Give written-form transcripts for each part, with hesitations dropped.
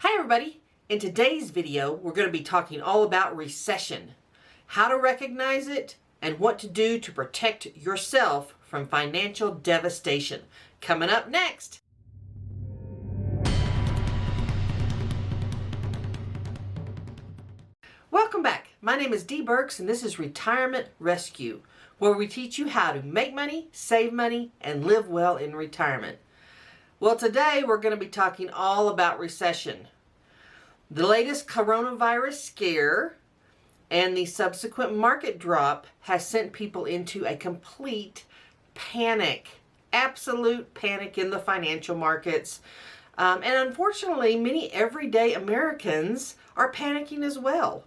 Hi everybody! In today's video, we're going to be talking all about recession, how to recognize it, and what to do to protect yourself from financial devastation. Coming up next. Welcome back. My name is Dee Burks and this is Retirement Rescue, where we teach you how to make money, save money, and live well in retirement. Well, today we're going to be talking all about recession. The latest coronavirus scare and the subsequent market drop has sent people into a complete panic, absolute panic in the financial markets. And unfortunately, many everyday Americans are panicking as well.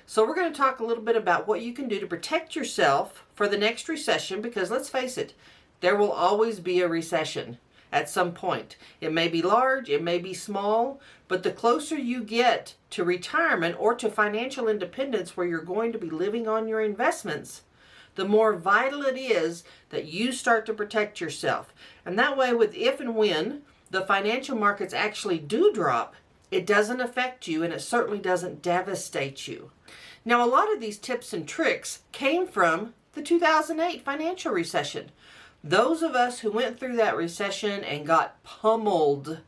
So we're going to talk a little bit about what you can do to protect yourself for the next recession, because let's face it, there will always be a recession at some point. It may be large, it may be small, but the closer you get to retirement or to financial independence where you're going to be living on your investments, the more vital it is that you start to protect yourself. And that way, with if and when the financial markets actually do drop, it doesn't affect you and it certainly doesn't devastate you. Now, a lot of these tips and tricks came from the 2008 financial recession. Those of us who went through that recession and got pummeled,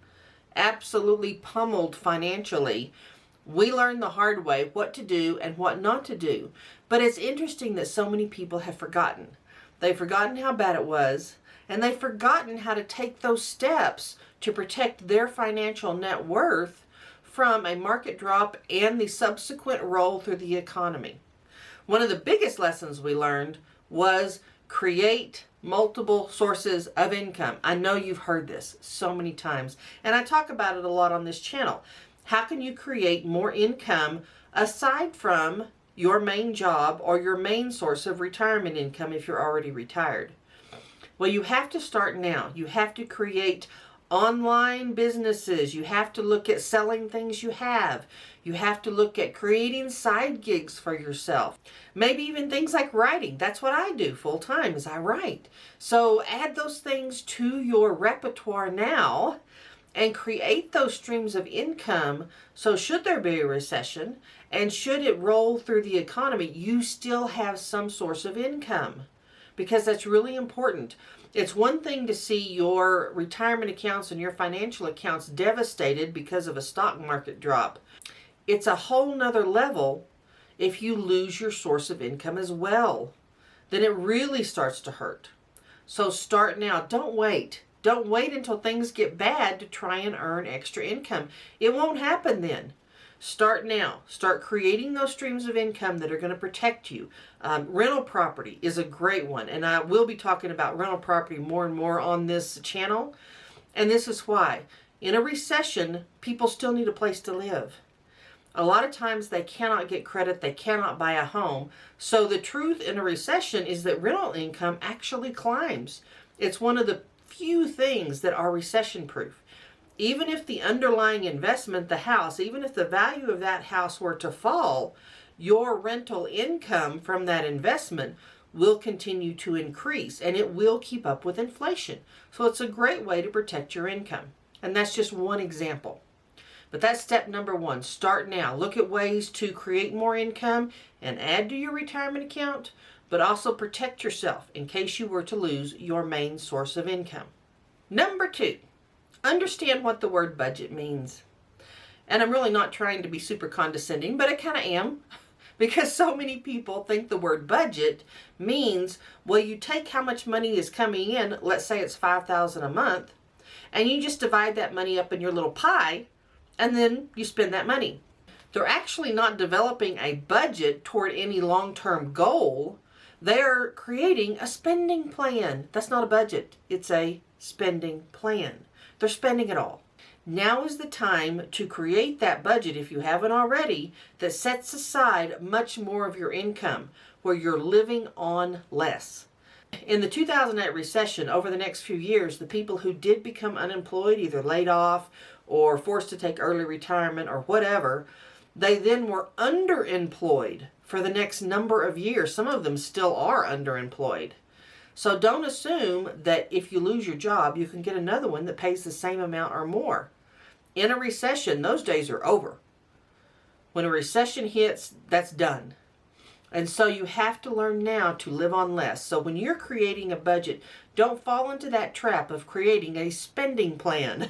absolutely pummeled financially, we learned the hard way what to do and what not to do. But it's interesting that so many people have forgotten. They've forgotten how bad it was, and they've forgotten how to take those steps to protect their financial net worth from a market drop and the subsequent roll through the economy. One of the biggest lessons we learned was create multiple sources of income. I know you've heard this so many times, and I talk about it a lot on this channel. How can you create more income aside from your main job or your main source of retirement income if you're already retired? Well, you have to start now. You have to create online businesses. You have to look at selling things you have. You have to look at creating side gigs for yourself. Maybe even things like writing. That's what I do full time, is I write. So add those things to your repertoire now and create those streams of income, so should there be a recession and should it roll through the economy, you still have some source of income, because that's really important. It's one thing to see your retirement accounts and your financial accounts devastated because of a stock market drop. It's a whole nother level if you lose your source of income as well. Then it really starts to hurt. So start now. Don't wait. Don't wait until things get bad to try and earn extra income. It won't happen then. Start now. Start creating those streams of income that are going to protect you. Rental property is a great one, and I will be talking about rental property more and more on this channel. And this is why. In a recession, people still need a place to live. A lot of times they cannot get credit, they cannot buy a home. So the truth in a recession is that rental income actually climbs. It's one of the few things that are recession proof. Even if the underlying investment, the house, even if the value of that house were to fall, your rental income from that investment will continue to increase and it will keep up with inflation. So it's a great way to protect your income. And that's just one example. But that's step number one. Start now. Look at ways to create more income and add to your retirement account, but also protect yourself in case you were to lose your main source of income. Number two, understand what the word budget means. And I'm really not trying to be super condescending, but I kind of am, because so many people think the word budget means, well, you take how much money is coming in, let's say it's $5,000 a month, and you just divide that money up in your little pie, and then you spend that money. They're actually not developing a budget toward any long-term goal. They're creating a spending plan. That's not a budget. It's a spending plan. They're spending it all. Now is the time to create that budget, if you haven't already, that sets aside much more of your income, where you're living on less. In the 2008 recession, over the next few years, the people who did become unemployed, either laid off or forced to take early retirement or whatever, they then were underemployed for the next number of years. Some of them still are underemployed. So don't assume that if you lose your job, you can get another one that pays the same amount or more. In a recession, those days are over. When a recession hits, that's done. And so you have to learn now to live on less. So when you're creating a budget, don't fall into that trap of creating a spending plan.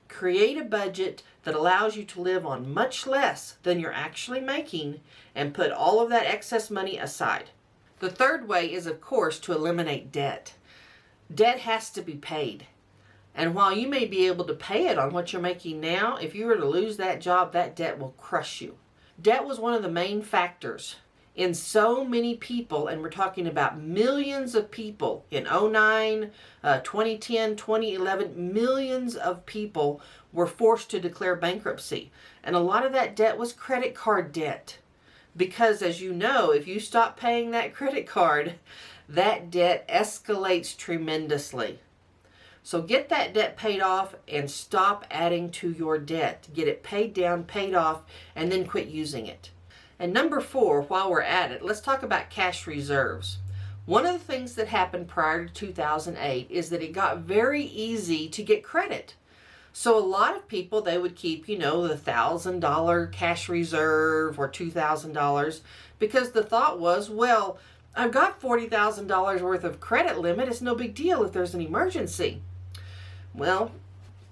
Create a budget that allows you to live on much less than you're actually making and put all of that excess money aside. The third way is, of course, to eliminate debt. Debt has to be paid. And while you may be able to pay it on what you're making now, if you were to lose that job, that debt will crush you. Debt was one of the main factors in so many people, and we're talking about millions of people in 2009, 2010, 2011, millions of people were forced to declare bankruptcy. And a lot of that debt was credit card debt. Because as you know, if you stop paying that credit card, that debt escalates tremendously. So get that debt paid off and stop adding to your debt. Get it paid down, paid off, and then quit using it. And number 4, while we're at it, let's talk about cash reserves. One of the things that happened prior to 2008 is that it got very easy to get credit. So a lot of people, they would keep, the $1,000 cash reserve or $2,000 because the thought was, well, I've got $40,000 worth of credit limit. It's no big deal if there's an emergency. Well,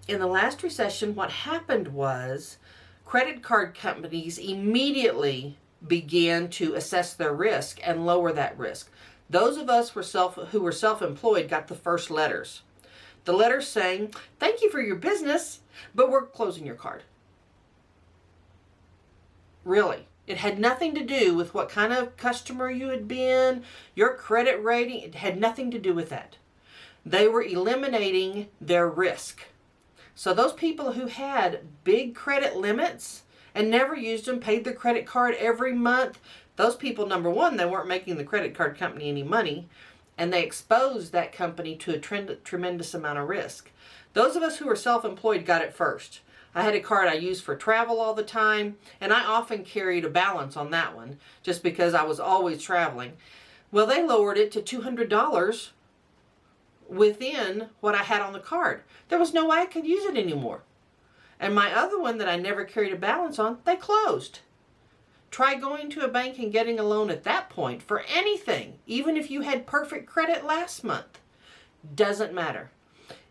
in the last recession, what happened was credit card companies immediately began to assess their risk and lower that risk. Those of us who were self-employed got the first letters. The letters saying, thank you for your business, but we're closing your card. Really. It had nothing to do with what kind of customer you had been, your credit rating. It had nothing to do with that. They were eliminating their risk. So those people who had big credit limits and never used them, paid their credit card every month, those people, number one, they weren't making the credit card company any money, and they exposed that company to a tremendous amount of risk. Those of us who were self-employed got it first. I had a card I used for travel all the time, and I often carried a balance on that one just because I was always traveling. Well, they lowered it to $200 within what I had on the card. There was no way I could use it anymore. And my other one that I never carried a balance on, they closed. Try going to a bank and getting a loan at that point for anything, even if you had perfect credit last month. Doesn't matter.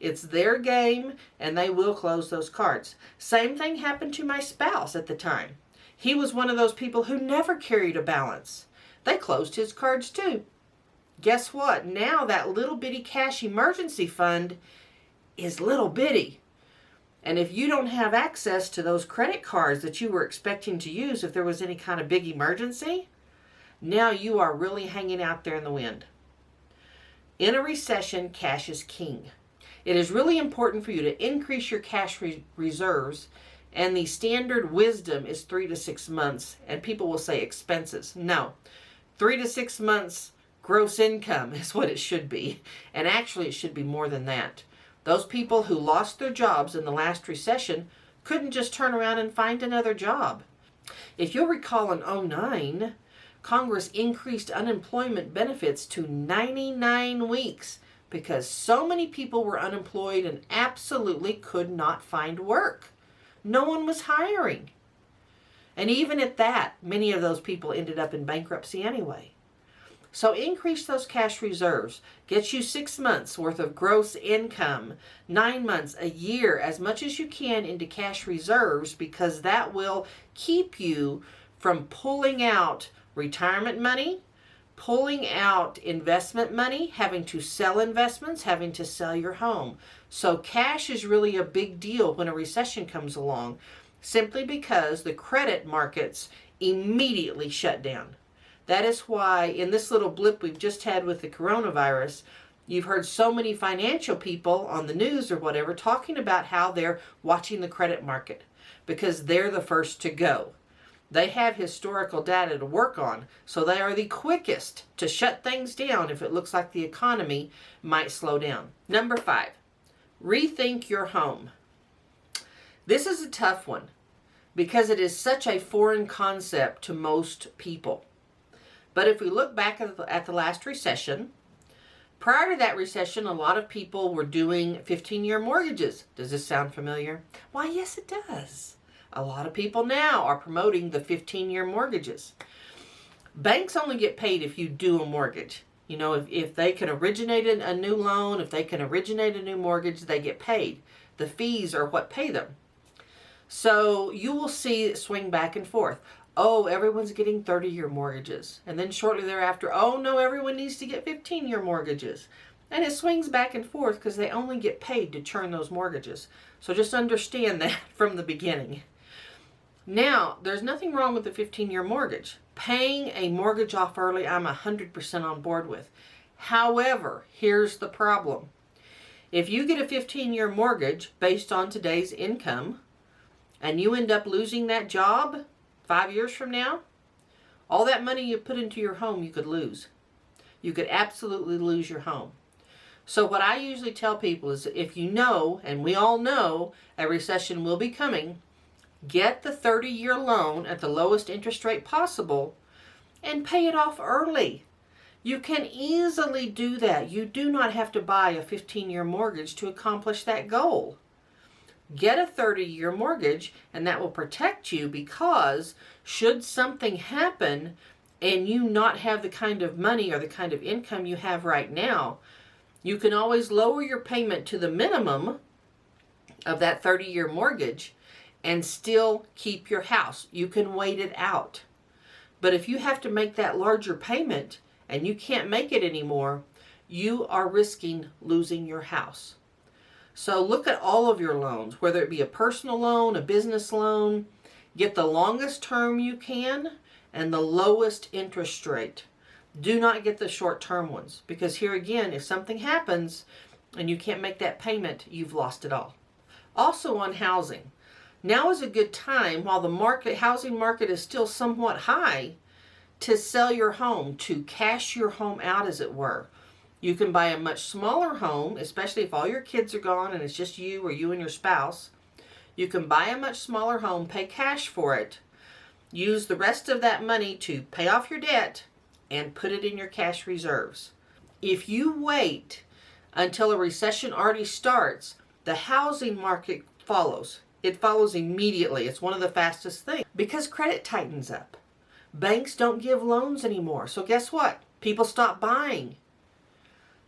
It's their game, and they will close those cards. Same thing happened to my spouse at the time. He was one of those people who never carried a balance. They closed his cards too. Guess what? Now that little bitty cash emergency fund is little bitty. And if you don't have access to those credit cards that you were expecting to use if there was any kind of big emergency, now you are really hanging out there in the wind. In a recession, cash is king. It is really important for you to increase your cash reserves, and the standard wisdom is 3 to 6 months, and people will say expenses. No, 3 to 6 months gross income is what it should be, and actually it should be more than that. Those people who lost their jobs in the last recession couldn't just turn around and find another job. If you'll recall in 2009, Congress increased unemployment benefits to 99 weeks because so many people were unemployed and absolutely could not find work. No one was hiring. And even at that, many of those people ended up in bankruptcy anyway. So increase those cash reserves. Get you 6 months worth of gross income, 9 months, a year, as much as you can into cash reserves, because that will keep you from pulling out retirement money, pulling out investment money, having to sell investments, having to sell your home. So cash is really a big deal when a recession comes along, simply because the credit markets immediately shut down. That is why in this little blip we've just had with the coronavirus, you've heard so many financial people on the news or whatever talking about how they're watching the credit market because they're the first to go. They have historical data to work on, so they are the quickest to shut things down if it looks like the economy might slow down. Number 5, rethink your home. This is a tough one because it is such a foreign concept to most people. But if we look back at the last recession, Prior to that recession, a lot of people were doing 15-year mortgages. Does this sound familiar? Why, yes, it does. A lot of people now are promoting the 15-year mortgages. Banks only get paid if you do a mortgage. You know, if they can originate a new loan, if they can originate a new mortgage, they get paid. The fees are what pay them. So you will see it swing back and forth. Oh, everyone's getting 30-year mortgages. And then shortly thereafter, oh no, everyone needs to get 15-year mortgages. And it swings back and forth because they only get paid to churn those mortgages. So just understand that from the beginning. Now, there's nothing wrong with the 15-year mortgage. Paying a mortgage off early, I'm 100% on board with. However, here's the problem. If you get a 15-year mortgage based on today's income, and you end up losing that job 5 years from now, all that money you put into your home you could lose. You could absolutely lose your home. So what I usually tell people is, if you know, and we all know, a recession will be coming, get the 30-year loan at the lowest interest rate possible and pay it off early. You can easily do that. You do not have to buy a 15-year mortgage to accomplish that goal. Get a 30-year mortgage, and that will protect you, because should something happen and you not have the kind of money or the kind of income you have right now, you can always lower your payment to the minimum of that 30-year mortgage and still keep your house. You can wait it out. But if you have to make that larger payment and you can't make it anymore, you are risking losing your house. So look at all of your loans, whether it be a personal loan, a business loan. Get the longest term you can and the lowest interest rate. Do not get the short-term ones, because here again, if something happens and you can't make that payment, you've lost it all. Also on housing. Now is a good time, while the housing market is still somewhat high, to sell your home, to cash your home out, as it were. You can buy a much smaller home, especially if all your kids are gone and it's just you or you and your spouse. You can buy a much smaller home, pay cash for it, use the rest of that money to pay off your debt, and put it in your cash reserves. If you wait until a recession already starts, the housing market follows. It follows immediately. It's one of the fastest things, because credit tightens up. Banks don't give loans anymore. So guess what? People stop buying.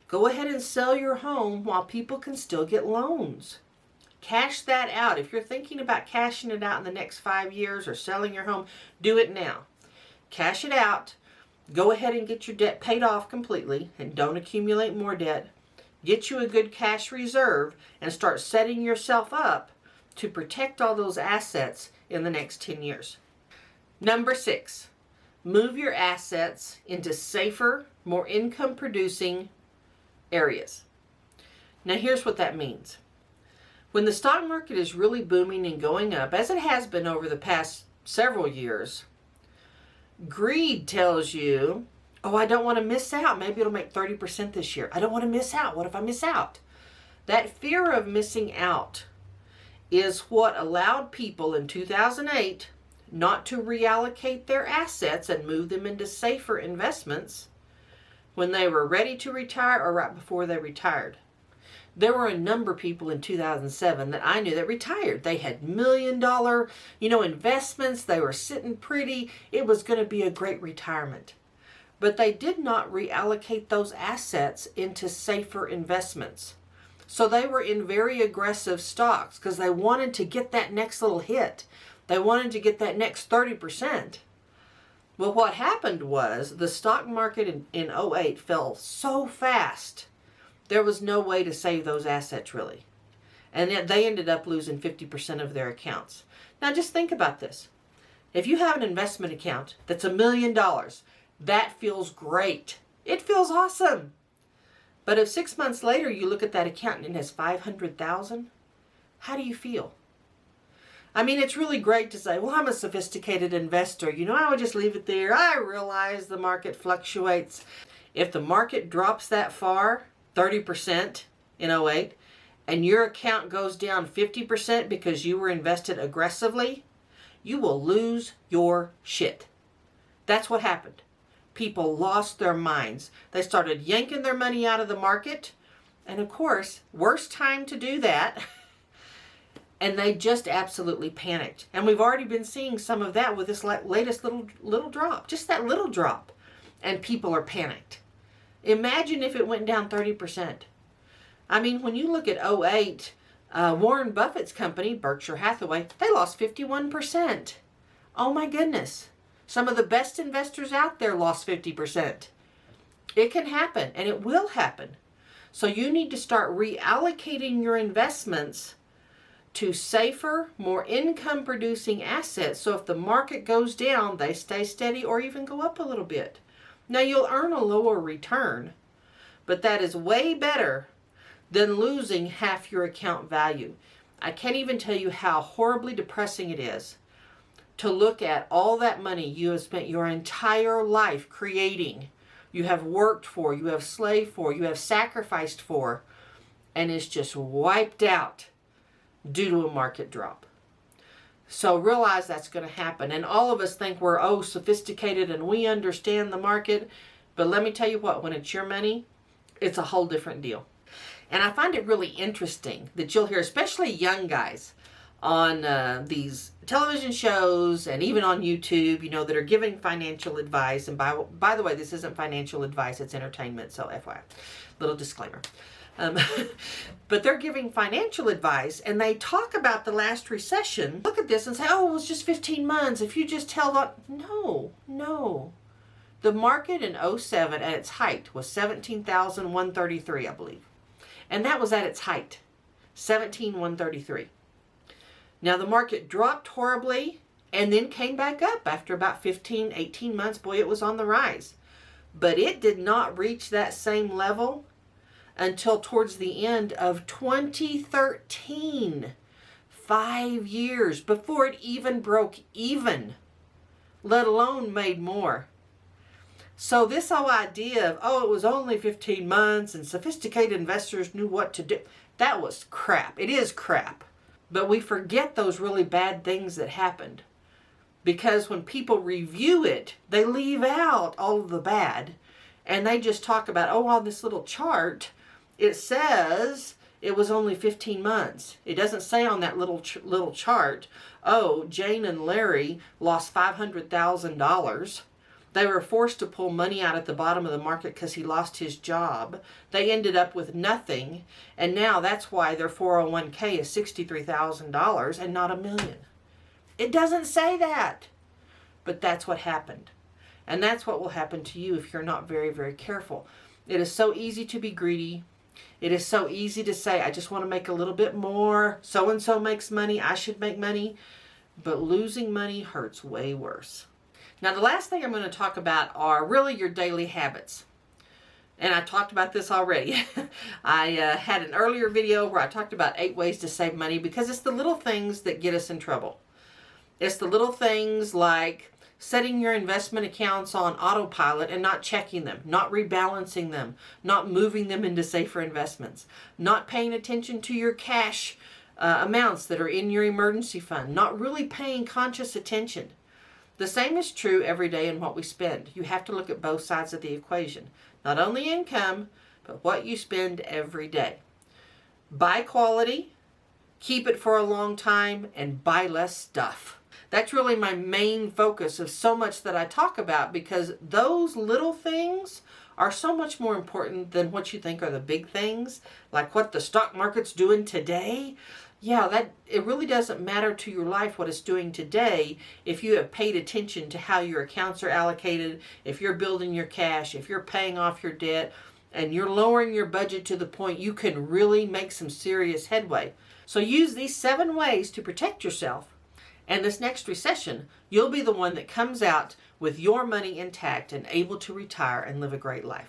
Go ahead and sell your home while people can still get loans. Cash that out. If you're thinking about cashing it out in the next 5 years or selling your home, do it now. Cash it out. Go ahead and get your debt paid off completely and don't accumulate more debt. Get you a good cash reserve and start setting yourself up to protect all those assets in the next 10 years. Number 6, move your assets into safer, more income producing areas. Now here's what that means. When the stock market is really booming and going up, as it has been over the past several years, greed tells you, oh, I don't want to miss out. Maybe it'll make 30% this year. I don't want to miss out. What if I miss out? That fear of missing out is what allowed people in 2008 not to reallocate their assets and move them into safer investments when they were ready to retire or right before they retired. There were a number of people in 2007 that I knew that retired. They had $1 million, investments. They were sitting pretty. It was going to be a great retirement. But they did not reallocate those assets into safer investments. So they were in very aggressive stocks because they wanted to get that next little hit. They wanted to get that next 30%. Well, what happened was the stock market in 2008 fell so fast, there was no way to save those assets really. And yet they ended up losing 50% of their accounts. Now just think about this. If you have an investment account that's $1 million, that feels great. It feels awesome. But if 6 months later you look at that account and it has $500,000, how do you feel? I mean, it's really great to say, well, I'm a sophisticated investor. I would just leave it there. I realize the market fluctuates. If the market drops that far, 30% in 2008, and your account goes down 50% because you were invested aggressively, you will lose your shit. That's what happened. people lost their minds. They started yanking their money out of the market. And of course, worst time to do that. And they just absolutely panicked. And we've already been seeing some of that with this latest little drop. Just that little drop. And people are panicked. Imagine if it went down 30%. I mean, when you look at '08, Warren Buffett's company, Berkshire Hathaway, they lost 51%. Oh my goodness. Some of the best investors out there lost 50%. It can happen, and it will happen. So you need to start reallocating your investments to safer, more income-producing assets. So if the market goes down, they stay steady or even go up a little bit. Now, you'll earn a lower return, but that is way better than losing half your account value. I can't even tell you how horribly depressing it is to look at all that money you have spent your entire life creating, you have worked for, you have slaved for, you have sacrificed for, and it's just wiped out due to a market drop. So realize that's going to happen. And all of us think we're, sophisticated and we understand the market. But let me tell you what, when it's your money, it's a whole different deal. And I find it really interesting that you'll hear, especially young guys, on these television shows and even on YouTube, that are giving financial advice. And by the way, this isn't financial advice, it's entertainment. So FYI, little disclaimer. But they're giving financial advice and they talk about the last recession. Look at this and say, it was just 15 months. If you just held on. No. The market in '07 at its height was 17,133, I believe. And that was at its height, 17,133. Now the market dropped horribly and then came back up after about 15, 18 months. Boy, it was on the rise. But it did not reach that same level until towards the end of 2013. 5 years before it even broke even, let alone made more. So this whole idea of, it was only 15 months and sophisticated investors knew what to do, that was crap. It is crap. But we forget those really bad things that happened. Because when people review it, they leave out all of the bad. And they just talk about, on this little chart, it says it was only 15 months. It doesn't say on that little chart, Jane and Larry lost $500,000. They were forced to pull money out at the bottom of the market because he lost his job. They ended up with nothing. And now that's why their 401k is $63,000 and not $1 million. It doesn't say that. But that's what happened. And that's what will happen to you if you're not very, very careful. It is so easy to be greedy. It is so easy to say, I just want to make a little bit more. So-and-so makes money. I should make money. But losing money hurts way worse. Now, the last thing I'm going to talk about are really your daily habits. And I talked about this already. I had an earlier video where I talked about 8 ways to save money because it's the little things that get us in trouble. It's the little things like setting your investment accounts on autopilot and not checking them, not rebalancing them, not moving them into safer investments, not paying attention to your cash amounts that are in your emergency fund, not really paying conscious attention. The same is true every day in what we spend. You have to look at both sides of the equation. Not only income, but what you spend every day. Buy quality, keep it for a long time, and buy less stuff. That's really my main focus of so much that I talk about because those little things are so much more important than what you think are the big things, like what the stock market's doing today. Yeah, it really doesn't matter to your life what it's doing today if you have paid attention to how your accounts are allocated, if you're building your cash, if you're paying off your debt, and you're lowering your budget to the point you can really make some serious headway. So use these 7 ways to protect yourself. And this next recession, you'll be the one that comes out with your money intact and able to retire and live a great life.